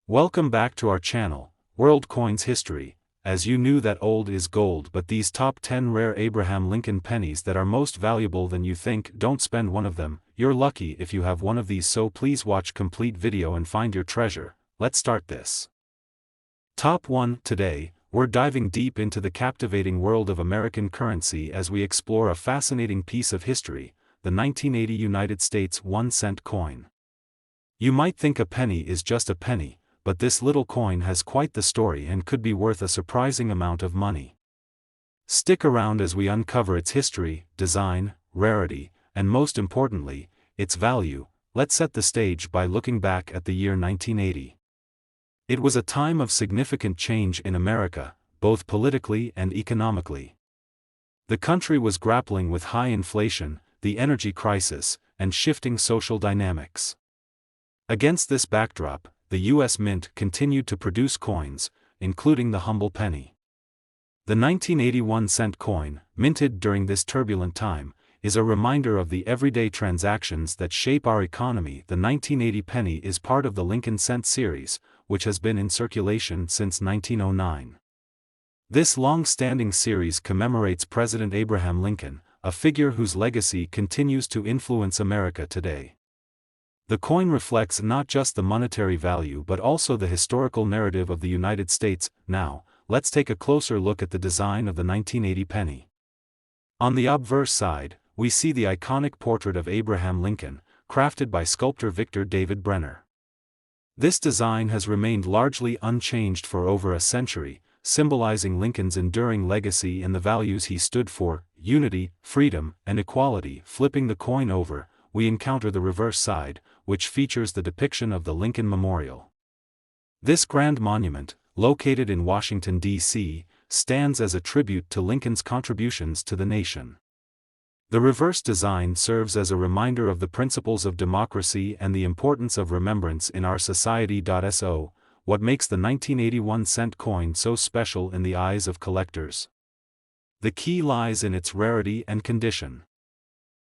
Welcome back to our channel, World Coins History. As you knew that old is gold, but these top 10 rare Abraham Lincoln pennies that are most valuable than you think, don't spend one of them. You're lucky if you have one of these, so please watch complete video and find your treasure. Let's start this. Top 1. Today, we're diving deep into the captivating world of American currency as we explore a fascinating piece of history, the 1980 United States 1-cent coin. You might think a penny is just a penny, but this little coin has quite the story and could be worth a surprising amount of money. Stick around as we uncover its history, design, rarity, and most importantly, its value. Let's set the stage by looking back at the year 1980. It was a time of significant change in America, both politically and economically. The country was grappling with high inflation, the energy crisis, and shifting social dynamics. Against this backdrop, the U.S. Mint continued to produce coins, including the humble penny. The 1981 cent coin, minted during this turbulent time, is a reminder of the everyday transactions that shape our economy. The 1980 penny is part of the Lincoln cent series, which has been in circulation since 1909. This long-standing series commemorates President Abraham Lincoln, a figure whose legacy continues to influence America today. The coin reflects not just the monetary value but also the historical narrative of the United States. Now, let's take a closer look at the design of the 1980 penny. On the obverse side, we see the iconic portrait of Abraham Lincoln, crafted by sculptor Victor David Brenner. This design has remained largely unchanged for over a century, symbolizing Lincoln's enduring legacy and the values he stood for: unity, freedom, and equality. Flipping the coin over, we encounter the reverse side, which features the depiction of the Lincoln Memorial. This grand monument, located in Washington, D.C., stands as a tribute to Lincoln's contributions to the nation. The reverse design serves as a reminder of the principles of democracy and the importance of remembrance in our society. So, what makes the 1981 cent coin so special in the eyes of collectors? The key lies in its rarity and condition.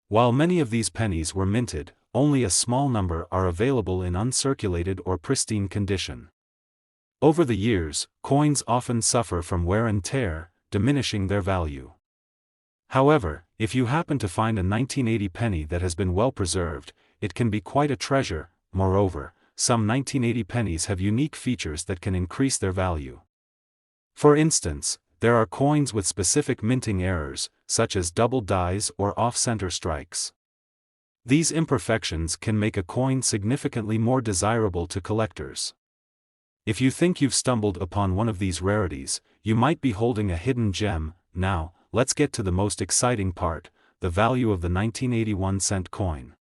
While many of these pennies were minted, only a small number are available in uncirculated or pristine condition. Over the years, coins often suffer from wear and tear, diminishing their value. However, if you happen to find a 1980 penny that has been well preserved, it can be quite a treasure. Moreover, some 1980 pennies have unique features that can increase their value. For instance, there are coins with specific minting errors, such as double dies or off-center strikes. These imperfections can make a coin significantly more desirable to collectors. If you think you've stumbled upon one of these rarities, you might be holding a hidden gem. Now, let's get to the most exciting part: the value of the 1981 cent coin.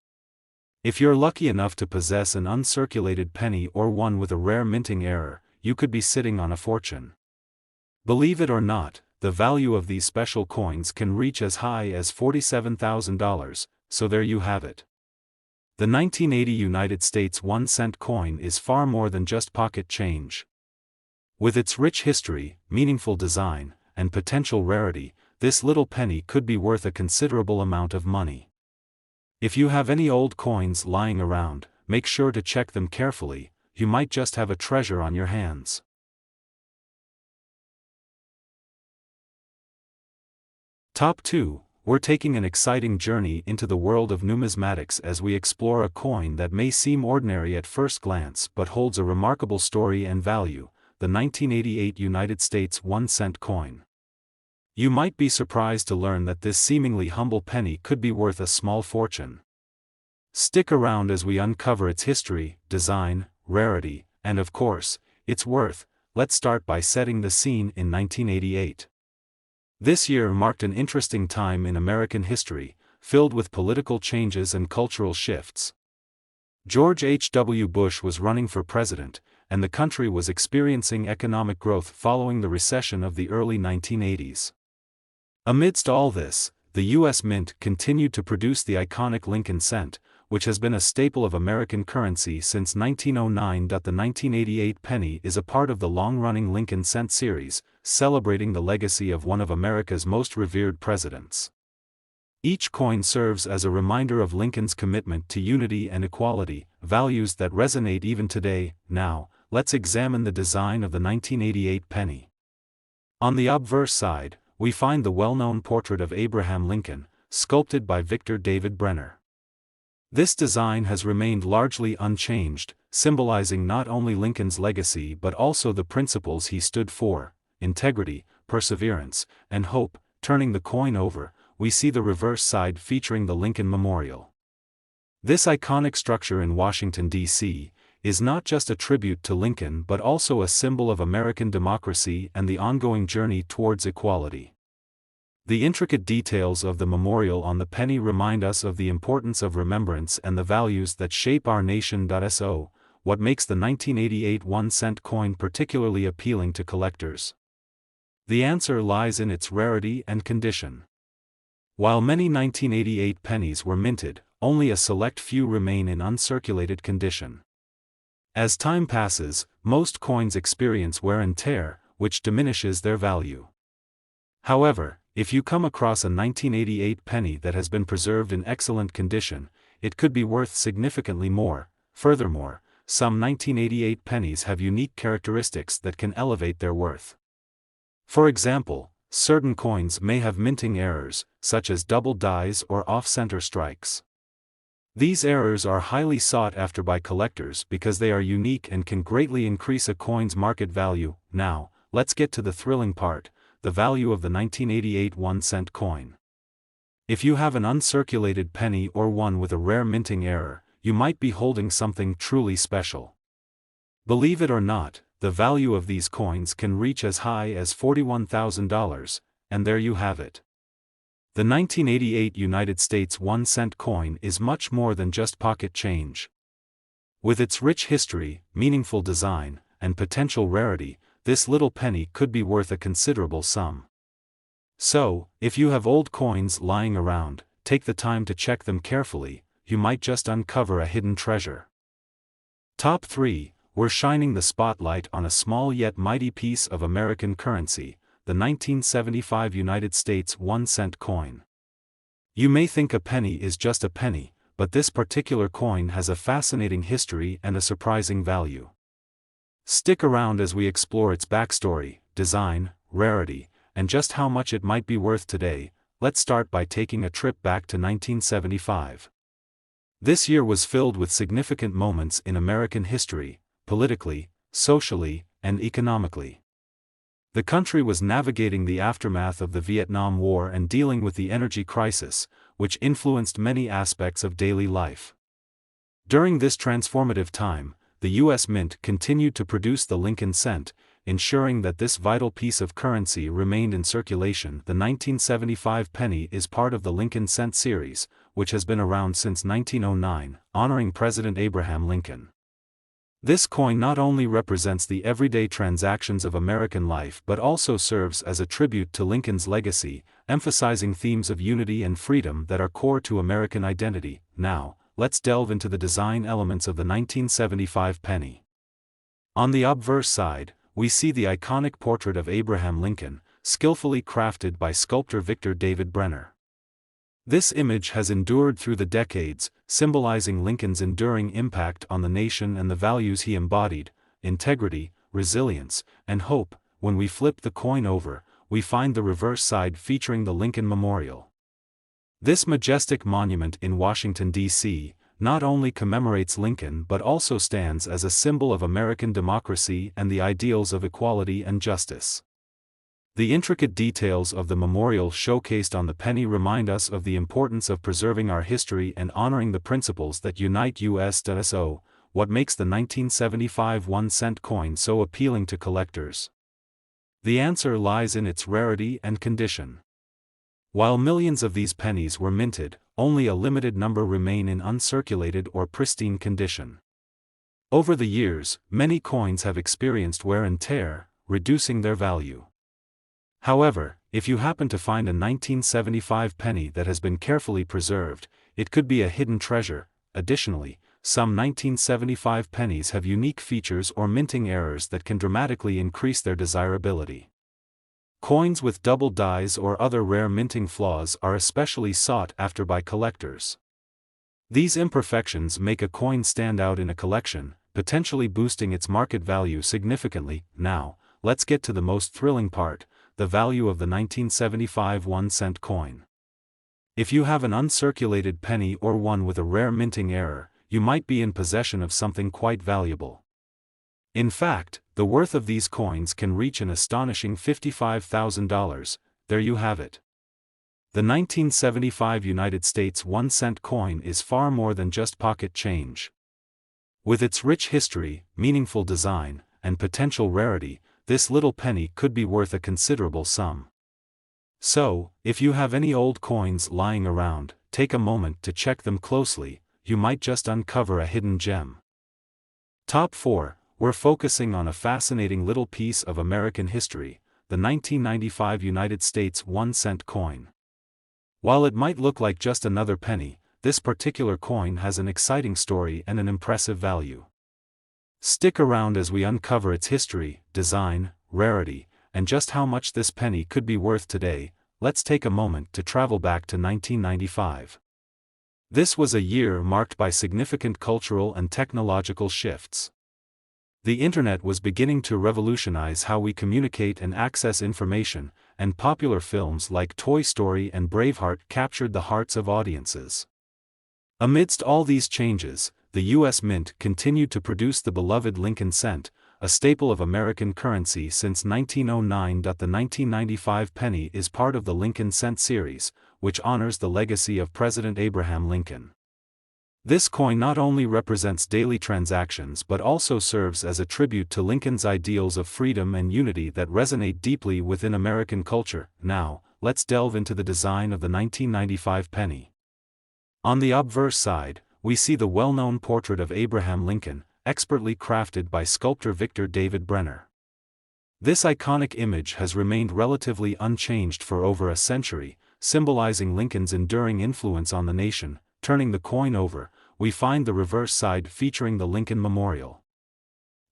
If you're lucky enough to possess an uncirculated penny or one with a rare minting error, you could be sitting on a fortune. Believe it or not, the value of these special coins can reach as high as $47,000, so there you have it. The 1980 United States 1-cent coin is far more than just pocket change. With its rich history, meaningful design, and potential rarity, this little penny could be worth a considerable amount of money. If you have any old coins lying around, make sure to check them carefully. You might just have a treasure on your hands. Top 2. We're taking an exciting journey into the world of numismatics as we explore a coin that may seem ordinary at first glance but holds a remarkable story and value: the 1988 United States 1-cent coin. You might be surprised to learn that this seemingly humble penny could be worth a small fortune. Stick around as we uncover its history, design, rarity, and of course, its worth. Let's start by setting the scene in 1988. This year marked an interesting time in American history, filled with political changes and cultural shifts. George H.W. Bush was running for president, and the country was experiencing economic growth following the recession of the early 1980s. Amidst all this, the U.S. Mint continued to produce the iconic Lincoln cent, which has been a staple of American currency since 1909. The 1988 penny is a part of the long-running Lincoln cent series, celebrating the legacy of one of America's most revered presidents. Each coin serves as a reminder of Lincoln's commitment to unity and equality, values that resonate even today. Now, let's examine the design of the 1988 penny. On the obverse side, we find the well-known portrait of Abraham Lincoln, sculpted by Victor David Brenner. This design has remained largely unchanged, symbolizing not only Lincoln's legacy but also the principles he stood for: integrity, perseverance, and hope. Turning the coin over, we see the reverse side featuring the Lincoln Memorial. This iconic structure in Washington, D.C., is not just a tribute to Lincoln but also a symbol of American democracy and the ongoing journey towards equality. The intricate details of the memorial on the penny remind us of the importance of remembrance and the values that shape our nation. So, what makes the 1988 1-cent coin particularly appealing to collectors? The answer lies in its rarity and condition. While many 1988 pennies were minted, only a select few remain in uncirculated condition. As time passes, most coins experience wear and tear, which diminishes their value. However, if you come across a 1988 penny that has been preserved in excellent condition, it could be worth significantly more. Furthermore, some 1988 pennies have unique characteristics that can elevate their worth. For example, certain coins may have minting errors, such as double dies or off-center strikes. These errors are highly sought after by collectors because they are unique and can greatly increase a coin's market value. Now, let's get to the thrilling part: the value of the 1988 1-cent coin. If you have an uncirculated penny or one with a rare minting error, you might be holding something truly special. Believe it or not, the value of these coins can reach as high as $41,000, and there you have it. The 1988 United States 1-cent coin is much more than just pocket change. With its rich history, meaningful design, and potential rarity, this little penny could be worth a considerable sum. So, if you have old coins lying around, take the time to check them carefully. You might just uncover a hidden treasure. Top 3. We're shining the spotlight on a small yet mighty piece of American currency, the 1975 United States 1-cent coin. You may think a penny is just a penny, but this particular coin has a fascinating history and a surprising value. Stick around as we explore its backstory, design, rarity, and just how much it might be worth today. Let's start by taking a trip back to 1975. This year was filled with significant moments in American history, politically, socially, and economically. The country was navigating the aftermath of the Vietnam War and dealing with the energy crisis, which influenced many aspects of daily life. During this transformative time, the U.S. Mint continued to produce the Lincoln cent, ensuring that this vital piece of currency remained in circulation. The 1975 penny is part of the Lincoln cent series, which has been around since 1909, honoring President Abraham Lincoln. This coin not only represents the everyday transactions of American life but also serves as a tribute to Lincoln's legacy, emphasizing themes of unity and freedom that are core to American identity. Now, let's delve into the design elements of the 1975 penny. On the obverse side, we see the iconic portrait of Abraham Lincoln, skillfully crafted by sculptor Victor David Brenner. This image has endured through the decades, symbolizing Lincoln's enduring impact on the nation and the values he embodied: integrity, resilience, and hope. When we flip the coin over, we find the reverse side featuring the Lincoln Memorial. This majestic monument in Washington, D.C., not only commemorates Lincoln but also stands as a symbol of American democracy and the ideals of equality and justice. The intricate details of the memorial showcased on the penny remind us of the importance of preserving our history and honoring the principles that unite us. So, what makes the 1975 1-cent coin so appealing to collectors? The answer lies in its rarity and condition. While millions of these pennies were minted, only a limited number remain in uncirculated or pristine condition. Over the years, many coins have experienced wear and tear, reducing their value. However, if you happen to find a 1975 penny that has been carefully preserved, it could be a hidden treasure. Additionally, some 1975 pennies have unique features or minting errors that can dramatically increase their desirability. Coins with double dies or other rare minting flaws are especially sought after by collectors. These imperfections make a coin stand out in a collection, potentially boosting its market value significantly. Now, let's get to the most thrilling part, the value of the 1975 1-cent coin. If you have an uncirculated penny or one with a rare minting error, you might be in possession of something quite valuable. In fact, the worth of these coins can reach an astonishing $55,000. There you have it. The 1975 United States 1-cent coin is far more than just pocket change. With its rich history, meaningful design, and potential rarity, this little penny could be worth a considerable sum. So, if you have any old coins lying around, take a moment to check them closely. You might just uncover a hidden gem. Top 4. We're focusing on a fascinating little piece of American history, the 1995 United States 1-cent coin. While it might look like just another penny, this particular coin has an exciting story and an impressive value. Stick around as we uncover its history, design, rarity, and just how much this penny could be worth today. Let's take a moment to travel back to 1995. This was a year marked by significant cultural and technological shifts. The internet was beginning to revolutionize how we communicate and access information, and popular films like Toy Story and Braveheart captured the hearts of audiences. Amidst all these changes, the U.S. Mint continued to produce the beloved Lincoln cent, a staple of American currency since 1909. The 1995 penny is part of the Lincoln cent series, which honors the legacy of President Abraham Lincoln. This coin not only represents daily transactions but also serves as a tribute to Lincoln's ideals of freedom and unity that resonate deeply within American culture. Now, let's delve into the design of the 1995 penny. On the obverse side, we see the well-known portrait of Abraham Lincoln, expertly crafted by sculptor Victor David Brenner. This iconic image has remained relatively unchanged for over a century, symbolizing Lincoln's enduring influence on the nation. Turning the coin over, we find the reverse side featuring the Lincoln Memorial.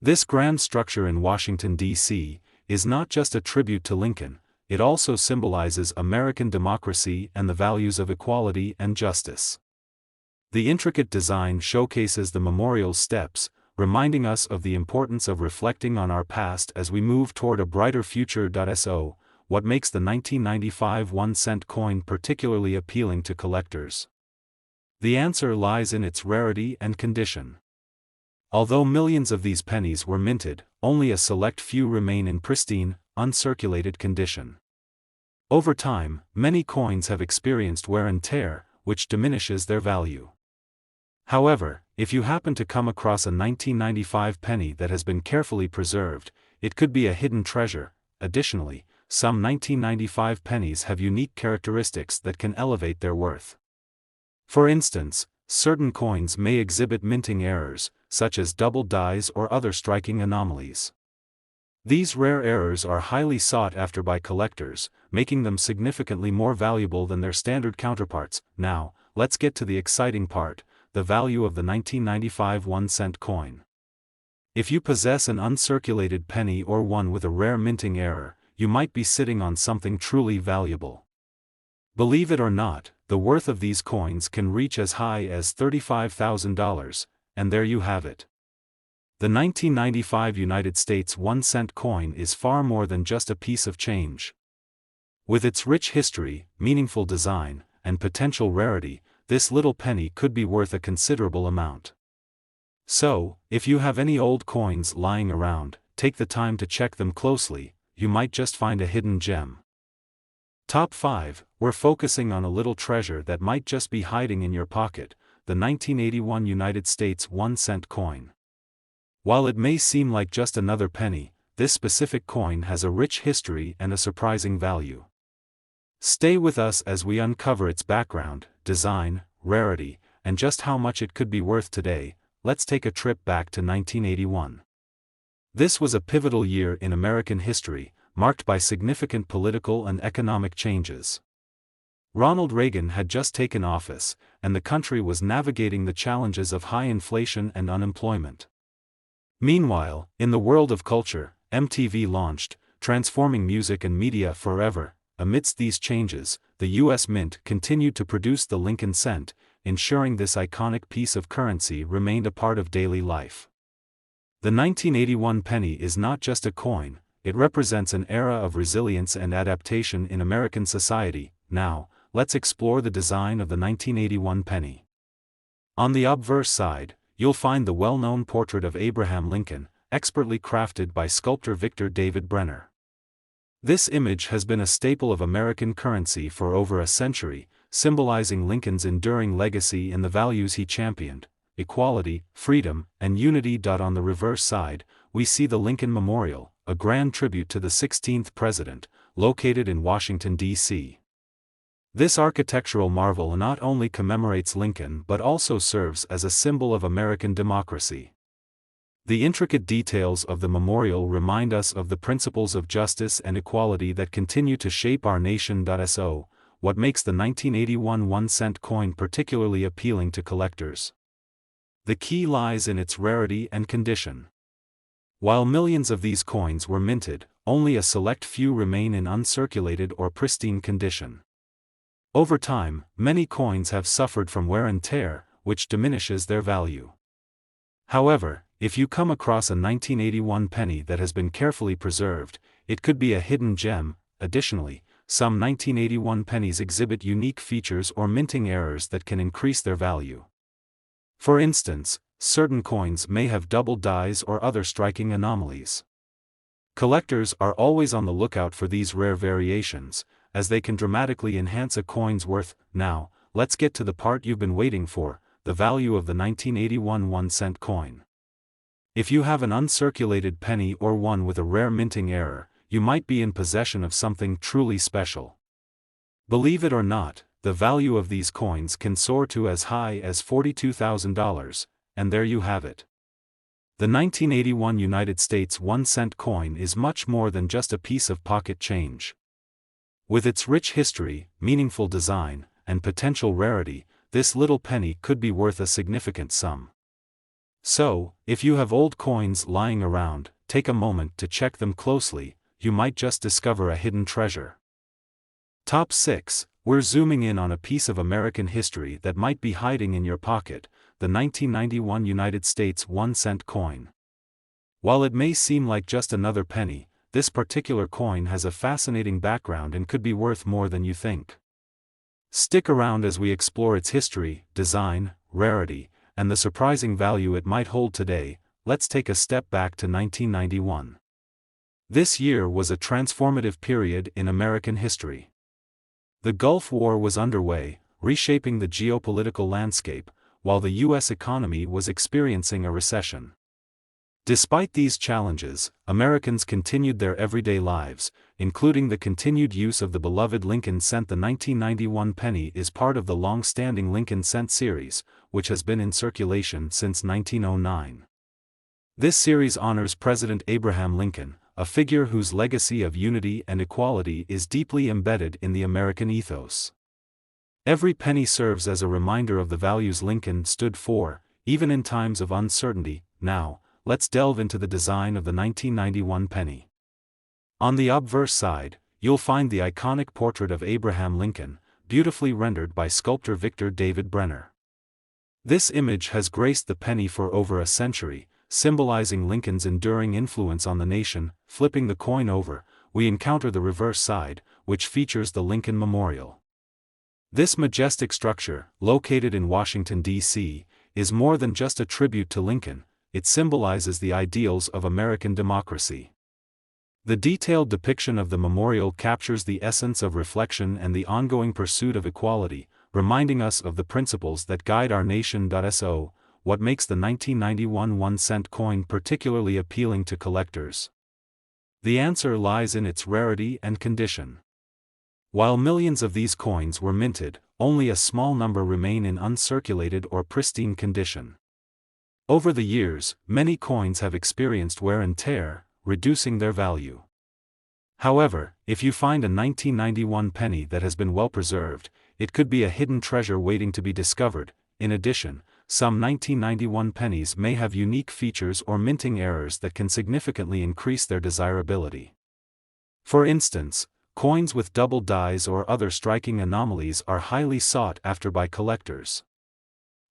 This grand structure in Washington, D.C., is not just a tribute to Lincoln, it also symbolizes American democracy and the values of equality and justice. The intricate design showcases the memorial's steps, reminding us of the importance of reflecting on our past as we move toward a brighter future. So, what makes the 1995 1-cent coin particularly appealing to collectors? The answer lies in its rarity and condition. Although millions of these pennies were minted, only a select few remain in pristine, uncirculated condition. Over time, many coins have experienced wear and tear, which diminishes their value. However, if you happen to come across a 1995 penny that has been carefully preserved, it could be a hidden treasure. Additionally, some 1995 pennies have unique characteristics that can elevate their worth. For instance, certain coins may exhibit minting errors, such as double dies or other striking anomalies. These rare errors are highly sought after by collectors, making them significantly more valuable than their standard counterparts. Now, let's get to the exciting part, the value of the 1995 1-cent coin. If you possess an uncirculated penny or one with a rare minting error, you might be sitting on something truly valuable. Believe it or not, the worth of these coins can reach as high as $35,000, and there you have it. The 1995 United States 1-cent coin is far more than just a piece of change. With its rich history, meaningful design, and potential rarity, this little penny could be worth a considerable amount. So, if you have any old coins lying around, take the time to check them closely. You might just find a hidden gem. Top 5, we're focusing on a little treasure that might just be hiding in your pocket, the 1981 United States 1-cent coin. While it may seem like just another penny, this specific coin has a rich history and a surprising value. Stay with us as we uncover its background, design, rarity, and just how much it could be worth today. Let's take a trip back to 1981. This was a pivotal year in American history, marked by significant political and economic changes. Ronald Reagan had just taken office, and the country was navigating the challenges of high inflation and unemployment. Meanwhile, in the world of culture, MTV launched, transforming music and media forever. Amidst these changes, the U.S. Mint continued to produce the Lincoln cent, ensuring this iconic piece of currency remained a part of daily life. The 1981 penny is not just a coin, it represents an era of resilience and adaptation in American society. Now, let's explore the design of the 1981 penny. On the obverse side, you'll find the well-known portrait of Abraham Lincoln, expertly crafted by sculptor Victor David Brenner. This image has been a staple of American currency for over a century, symbolizing Lincoln's enduring legacy and the values he championed: equality, freedom, and unity. On the reverse side, we see the Lincoln Memorial, a grand tribute to the 16th president, located in Washington, D.C. This architectural marvel not only commemorates Lincoln but also serves as a symbol of American democracy. The intricate details of the memorial remind us of the principles of justice and equality that continue to shape our nation. So, what makes the 1981 1-cent coin particularly appealing to collectors? The key lies in its rarity and condition. While millions of these coins were minted, only a select few remain in uncirculated or pristine condition. Over time, many coins have suffered from wear and tear, which diminishes their value. However, if you come across a 1981 penny that has been carefully preserved, it could be a hidden gem. Additionally, some 1981 pennies exhibit unique features or minting errors that can increase their value. For instance, certain coins may have double dies or other striking anomalies. Collectors are always on the lookout for these rare variations, as they can dramatically enhance a coin's worth. Now, let's get to the part you've been waiting for: the value of the 1981 1-cent coin. If you have an uncirculated penny or one with a rare minting error, you might be in possession of something truly special. Believe it or not, the value of these coins can soar to as high as $42,000, and there you have it. The 1981 United States 1-cent coin is much more than just a piece of pocket change. With its rich history, meaningful design, and potential rarity, this little penny could be worth a significant sum. So, if you have old coins lying around, take a moment to check them closely. You might just discover a hidden treasure. Top 6. We're zooming in on a piece of American history that might be hiding in your pocket: the 1991 United States 1-cent coin. While it may seem like just another penny, this particular coin has a fascinating background and could be worth more than you think. Stick around as we explore its history, design, rarity, and the surprising value it might hold today. Let's take a step back to 1991. This year was a transformative period in American history. The Gulf War was underway, reshaping the geopolitical landscape, while the U.S. economy was experiencing a recession. Despite these challenges, Americans continued their everyday lives, including the continued use of the beloved Lincoln cent. The 1991 penny is part of the long-standing Lincoln cent series, which has been in circulation since 1909. This series honors President Abraham Lincoln, a figure whose legacy of unity and equality is deeply embedded in the American ethos. Every penny serves as a reminder of the values Lincoln stood for, even in times of uncertainty. Now, let's delve into the design of the 1991 penny. On the obverse side, you'll find the iconic portrait of Abraham Lincoln, beautifully rendered by sculptor Victor David Brenner. This image has graced the penny for over a century, symbolizing Lincoln's enduring influence on the nation. Flipping the coin over, we encounter the reverse side, which features the Lincoln Memorial. This majestic structure, located in Washington, D.C., is more than just a tribute to Lincoln. It symbolizes the ideals of American democracy. The detailed depiction of the memorial captures the essence of reflection and the ongoing pursuit of equality, reminding us of the principles that guide our nation. So, what makes the 1991 1-cent coin particularly appealing to collectors? The answer lies in its rarity and condition. While millions of these coins were minted, only a small number remain in uncirculated or pristine condition. Over the years, many coins have experienced wear and tear, reducing their value. However, if you find a 1991 penny that has been well preserved, it could be a hidden treasure waiting to be discovered. In addition, some 1991 pennies may have unique features or minting errors that can significantly increase their desirability. For instance, coins with double dies or other striking anomalies are highly sought after by collectors.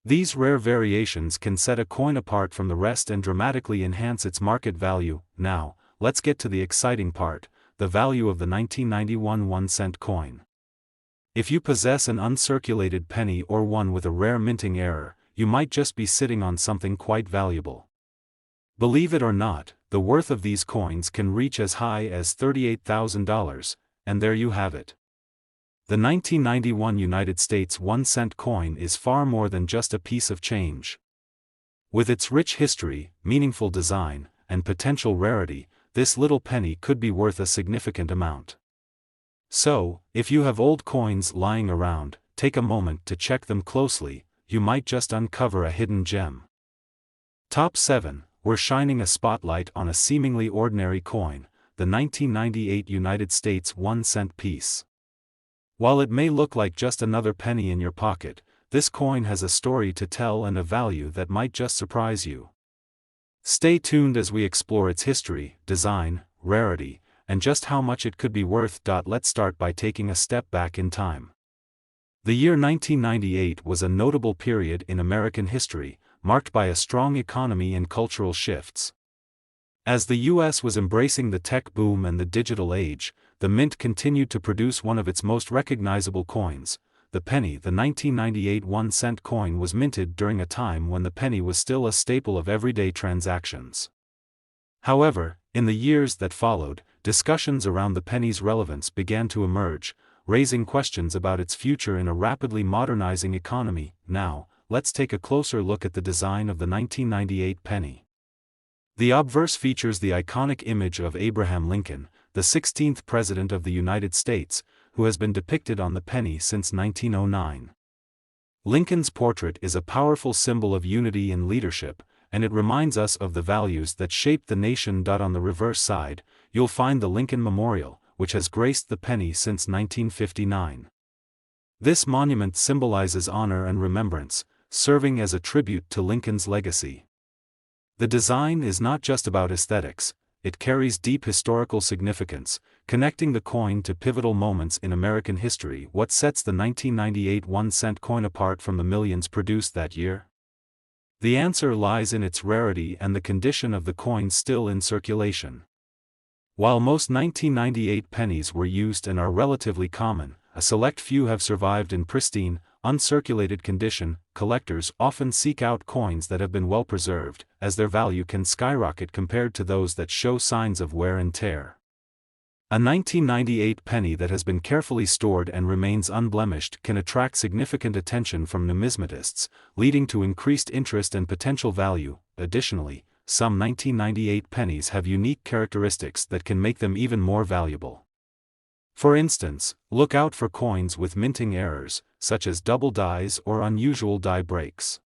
These rare variations can set a coin apart from the rest and dramatically enhance its market value. Now, let's get to the exciting part, the value of the 1991 1-cent coin. If you possess an uncirculated penny or one with a rare minting error, you might just be sitting on something quite valuable. Believe it or not, the worth of these coins can reach as high as $38,000, and there you have it. The 1991 United States 1-cent coin is far more than just a piece of change. With its rich history, meaningful design, and potential rarity, this little penny could be worth a significant amount. So, if you have old coins lying around, take a moment to check them closely, you might just uncover a hidden gem. Top 7. We're shining a spotlight on a seemingly ordinary coin, the 1998 United States 1-cent piece. While it may look like just another penny in your pocket, this coin has a story to tell and a value that might just surprise you. Stay tuned as we explore its history, design, rarity, and just how much it could be worth. Let's start by taking a step back in time. The year 1998 was a notable period in American history, marked by a strong economy and cultural shifts. As the U.S. was embracing the tech boom and the digital age, the Mint continued to produce one of its most recognizable coins, the penny. The 1998 1-cent coin was minted during a time when the penny was still a staple of everyday transactions. However, in the years that followed, discussions around the penny's relevance began to emerge, raising questions about its future in a rapidly modernizing economy. Now, let's take a closer look at the design of the 1998 penny. The obverse features the iconic image of Abraham Lincoln, the 16th President of the United States, who has been depicted on the penny since 1909. Lincoln's portrait is a powerful symbol of unity and leadership, and it reminds us of the values that shaped the nation. On the reverse side, you'll find the Lincoln Memorial, which has graced the penny since 1959. This monument symbolizes honor and remembrance, serving as a tribute to Lincoln's legacy. The design is not just about aesthetics, it carries deep historical significance, connecting the coin to pivotal moments in American history. What sets the 1998 1-cent coin apart from the millions produced that year? The answer lies in its rarity and the condition of the coin still in circulation. While most 1998 pennies were used and are relatively common, a select few have survived in pristine, uncirculated condition. Collectors often seek out coins that have been well preserved, as their value can skyrocket compared to those that show signs of wear and tear. A 1998 penny that has been carefully stored and remains unblemished can attract significant attention from numismatists, leading to increased interest and potential value. Additionally, some 1998 pennies have unique characteristics that can make them even more valuable. For instance, look out for coins with minting errors, such as double dies or unusual die breaks.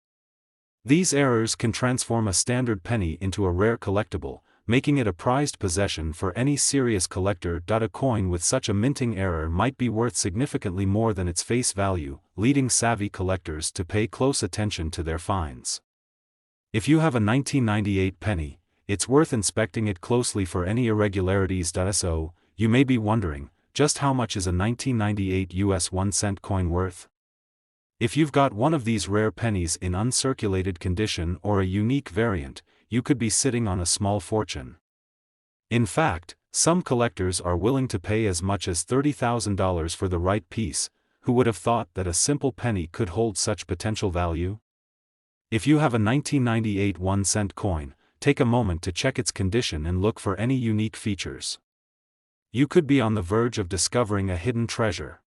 These errors can transform a standard penny into a rare collectible, making it a prized possession for any serious collector. A coin with such a minting error might be worth significantly more than its face value, leading savvy collectors to pay close attention to their finds. If you have a 1998 penny, it's worth inspecting it closely for any irregularities. So, you may be wondering, just how much is a 1998 US 1-cent coin worth? If you've got one of these rare pennies in uncirculated condition or a unique variant, you could be sitting on a small fortune. In fact, some collectors are willing to pay as much as $30,000 for the right piece. Who would have thought that a simple penny could hold such potential value? If you have a 1998 1-cent coin, take a moment to check its condition and look for any unique features. You could be on the verge of discovering a hidden treasure.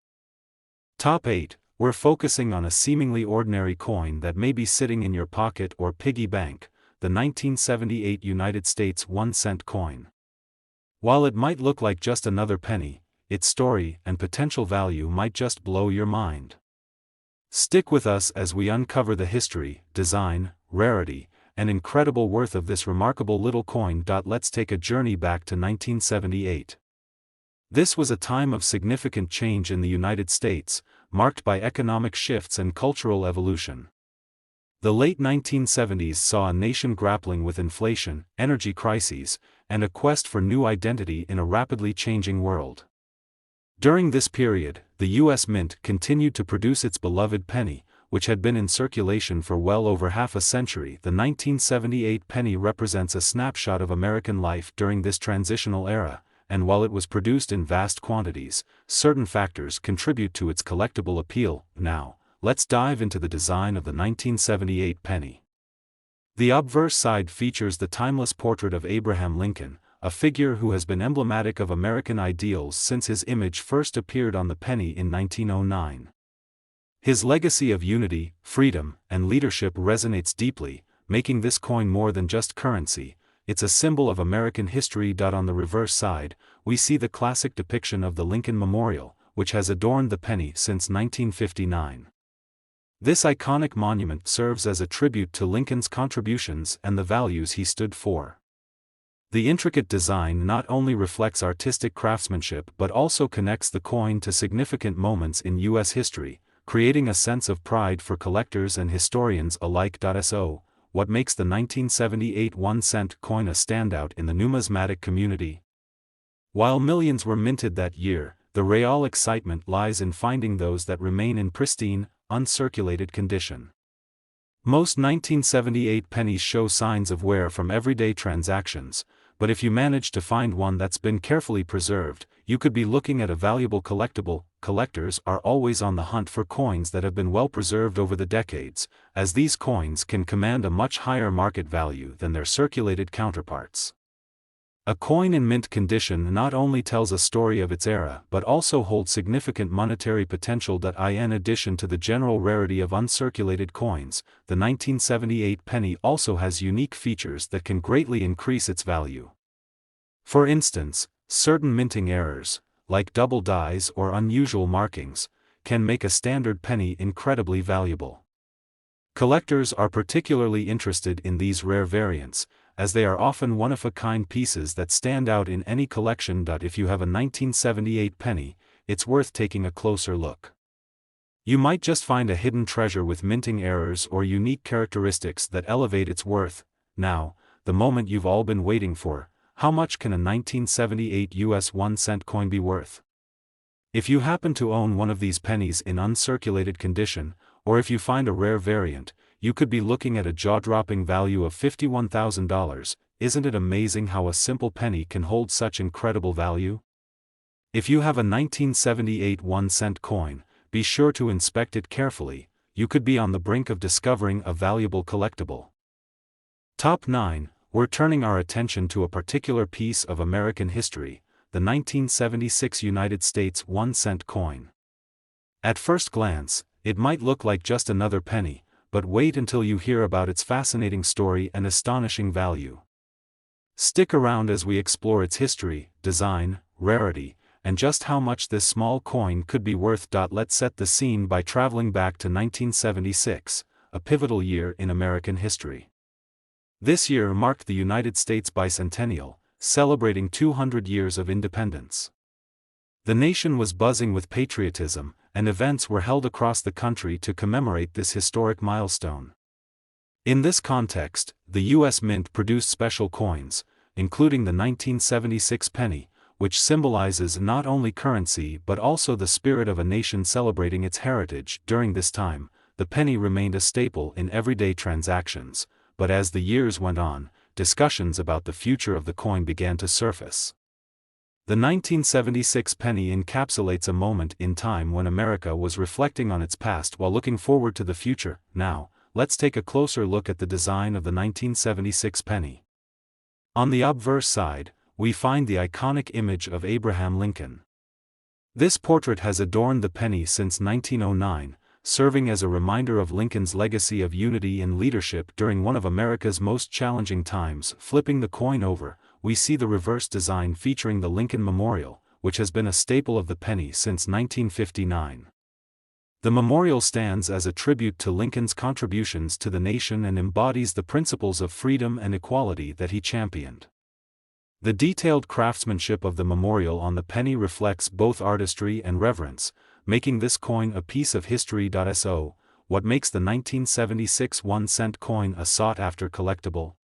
Top 8. We're focusing on a seemingly ordinary coin that may be sitting in your pocket or piggy bank, the 1978 United States 1-cent coin. While it might look like just another penny, its story and potential value might just blow your mind. Stick with us as we uncover the history, design, rarity, and incredible worth of this remarkable little coin. Let's take a journey back to 1978. This was a time of significant change in the United States, marked by economic shifts and cultural evolution. The late 1970s saw a nation grappling with inflation, energy crises, and a quest for new identity in a rapidly changing world. During this period, the U.S. Mint continued to produce its beloved penny, which had been in circulation for well over half a century. The 1978 penny represents a snapshot of American life during this transitional era, and while it was produced in vast quantities, certain factors contribute to its collectible appeal. Now, let's dive into the design of the 1978 penny. The obverse side features the timeless portrait of Abraham Lincoln, a figure who has been emblematic of American ideals since his image first appeared on the penny in 1909. His legacy of unity, freedom, and leadership resonates deeply, making this coin more than just currency. It's a symbol of American history. On the reverse side, we see the classic depiction of the Lincoln Memorial, which has adorned the penny since 1959. This iconic monument serves as a tribute to Lincoln's contributions and the values he stood for. The intricate design not only reflects artistic craftsmanship but also connects the coin to significant moments in U.S. history, creating a sense of pride for collectors and historians alike. So, what makes the 1978 1-cent coin a standout in the numismatic community? While millions were minted that year, the real excitement lies in finding those that remain in pristine, uncirculated condition. Most 1978 pennies show signs of wear from everyday transactions, but if you manage to find one that's been carefully preserved, you could be looking at a valuable collectible. Collectors are always on the hunt for coins that have been well preserved over the decades, as these coins can command a much higher market value than their circulated counterparts. A coin in mint condition not only tells a story of its era but also holds significant monetary potential. In addition to the general rarity of uncirculated coins, the 1978 penny also has unique features that can greatly increase its value. For instance, certain minting errors, like double dies or unusual markings, can make a standard penny incredibly valuable. Collectors are particularly interested in these rare variants, as they are often one-of-a-kind pieces that stand out in any collection. If you have a 1978 penny, it's worth taking a closer look. You might just find a hidden treasure with minting errors or unique characteristics that elevate its worth. Now, the moment you've all been waiting for: how much can a 1978 US 1-cent coin be worth? If you happen to own one of these pennies in uncirculated condition, or if you find a rare variant, you could be looking at a jaw-dropping value of $51,000. Isn't it amazing how a simple penny can hold such incredible value? If you have a 1978 1-cent coin, be sure to inspect it carefully. You could be on the brink of discovering a valuable collectible. Top 9. We're turning our attention to a particular piece of American history, the 1976 United States 1-cent coin. At first glance, it might look like just another penny, but wait until you hear about its fascinating story and astonishing value. Stick around as we explore its history, design, rarity, and just how much this small coin could be worth. Let's set the scene by traveling back to 1976, a pivotal year in American history. This year marked the United States bicentennial, celebrating 200 years of independence. The nation was buzzing with patriotism, and events were held across the country to commemorate this historic milestone. In this context, the U.S. Mint produced special coins, including the 1976 penny, which symbolizes not only currency but also the spirit of a nation celebrating its heritage. During this time, the penny remained a staple in everyday transactions, but as the years went on, discussions about the future of the coin began to surface. The 1976 penny encapsulates a moment in time when America was reflecting on its past while looking forward to the future. Now, let's take a closer look at the design of the 1976 penny. On the obverse side, we find the iconic image of Abraham Lincoln. This portrait has adorned the penny since 1909, serving as a reminder of Lincoln's legacy of unity and leadership during one of America's most challenging times. Flipping the coin over, we see the reverse design featuring the Lincoln Memorial, which has been a staple of the penny since 1959. The memorial stands as a tribute to Lincoln's contributions to the nation and embodies the principles of freedom and equality that he championed. The detailed craftsmanship of the memorial on the penny reflects both artistry and reverence, making this coin a piece of history. So, what makes the 1976 1-cent coin a sought-after collectible?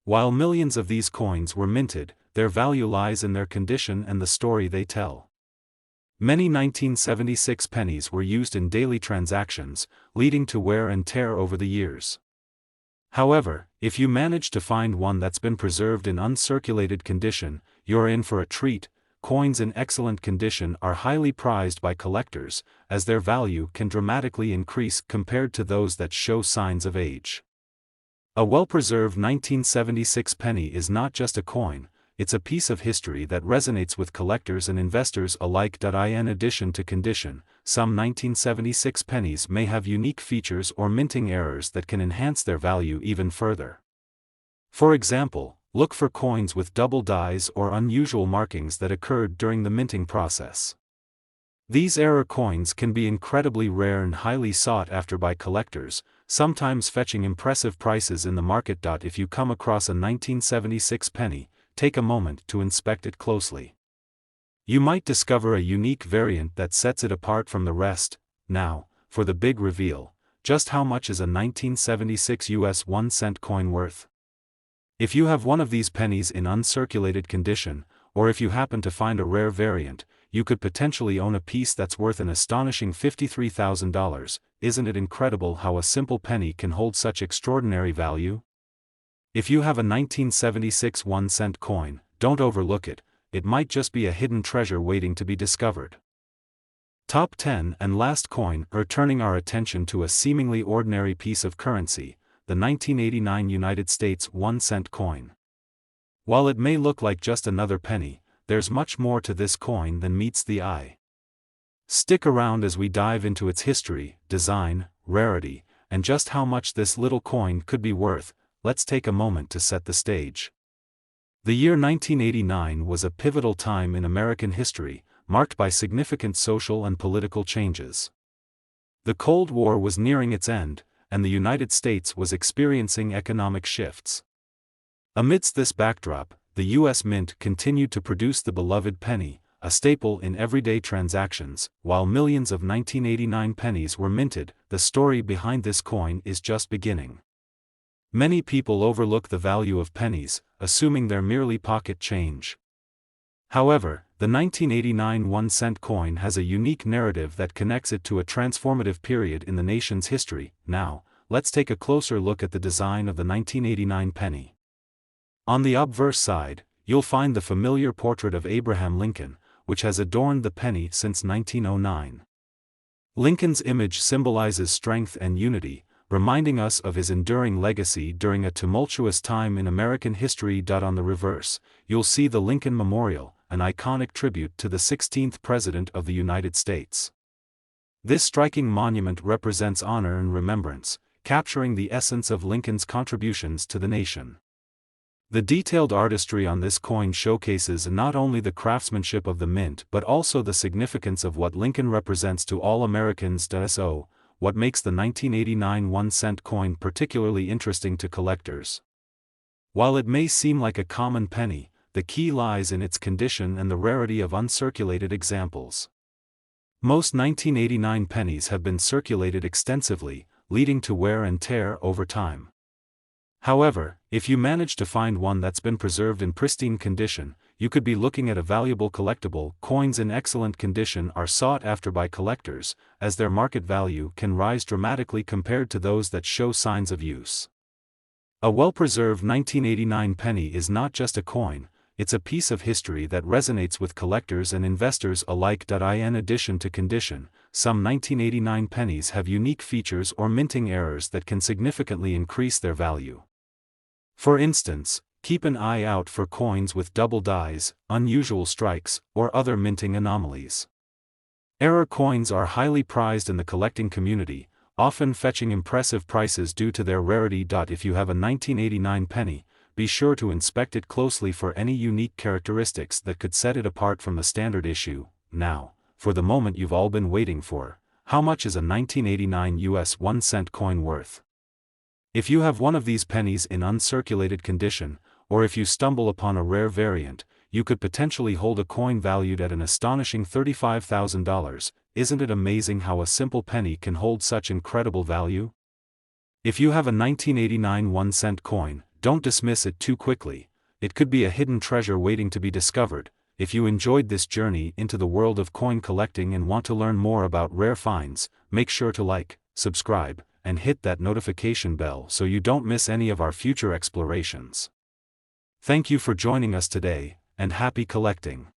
While millions of these coins were minted, their value lies in their condition and the story they tell. Many 1976 pennies were used in daily transactions, leading to wear and tear over the years. However, if you manage to find one that's been preserved in uncirculated condition, you're in for a treat. Coins in excellent condition are highly prized by collectors, as their value can dramatically increase compared to those that show signs of age. A well-preserved 1976 penny is not just a coin, it's a piece of history that resonates with collectors and investors alike. In addition to condition, some 1976 pennies may have unique features or minting errors that can enhance their value even further. For example, look for coins with double dies or unusual markings that occurred during the minting process. These error coins can be incredibly rare and highly sought after by collectors, sometimes fetching impressive prices in the market. If you come across a 1976 penny, take a moment to inspect it closely. You might discover a unique variant that sets it apart from the rest. Now, for the big reveal, just how much is a 1976 US 1-cent coin worth? If you have one of these pennies in uncirculated condition, or if you happen to find a rare variant, you could potentially own a piece that's worth an astonishing $53,000. Isn't it incredible how a simple penny can hold such extraordinary value? If you have a 1976 1-cent coin, don't overlook it, it might just be a hidden treasure waiting to be discovered. Top 10 and last coin, turning our attention to a seemingly ordinary piece of currency, the 1989 United States 1-cent coin. While it may look like just another penny, there's much more to this coin than meets the eye. Stick around as we dive into its history, design, rarity, and just how much this little coin could be worth. Let's take a moment to set the stage. The year 1989 was a pivotal time in American history, marked by significant social and political changes. The Cold War was nearing its end, and the United States was experiencing economic shifts. Amidst this backdrop, the U.S. Mint continued to produce the beloved penny, a staple in everyday transactions. While millions of 1989 pennies were minted, the story behind this coin is just beginning. Many people overlook the value of pennies, assuming they're merely pocket change. However, the 1989 1-cent coin has a unique narrative that connects it to a transformative period in the nation's history. Now, let's take a closer look at the design of the 1989 penny. On the obverse side, you'll find the familiar portrait of Abraham Lincoln, which has adorned the penny since 1909. Lincoln's image symbolizes strength and unity, reminding us of his enduring legacy during a tumultuous time in American history. On the reverse, you'll see the Lincoln Memorial, an iconic tribute to the 16th President of the United States. This striking monument represents honor and remembrance, capturing the essence of Lincoln's contributions to the nation. The detailed artistry on this coin showcases not only the craftsmanship of the mint but also the significance of what Lincoln represents to all Americans. So, what makes the 1989 1-cent coin particularly interesting to collectors? While it may seem like a common penny, the key lies in its condition and the rarity of uncirculated examples. Most 1989 pennies have been circulated extensively, leading to wear and tear over time. However, if you manage to find one that's been preserved in pristine condition, you could be looking at a valuable collectible. Coins in excellent condition are sought after by collectors, as their market value can rise dramatically compared to those that show signs of use. A well-preserved 1989 penny is not just a coin, it's a piece of history that resonates with collectors and investors alike. In addition to condition, some 1989 pennies have unique features or minting errors that can significantly increase their value. For instance, keep an eye out for coins with double dies, unusual strikes, or other minting anomalies. Error coins are highly prized in the collecting community, often fetching impressive prices due to their rarity. If you have a 1989 penny, be sure to inspect it closely for any unique characteristics that could set it apart from the standard issue. Now, for the moment you've all been waiting for, how much is a 1989 US 1-cent coin worth? If you have one of these pennies in uncirculated condition, or if you stumble upon a rare variant, you could potentially hold a coin valued at an astonishing $35,000. Isn't it amazing how a simple penny can hold such incredible value? If you have a 1989 1-cent coin, don't dismiss it too quickly. It could be a hidden treasure waiting to be discovered. If you enjoyed this journey into the world of coin collecting and want to learn more about rare finds, make sure to like, subscribe, and hit that notification bell so you don't miss any of our future explorations. Thank you for joining us today, and happy collecting!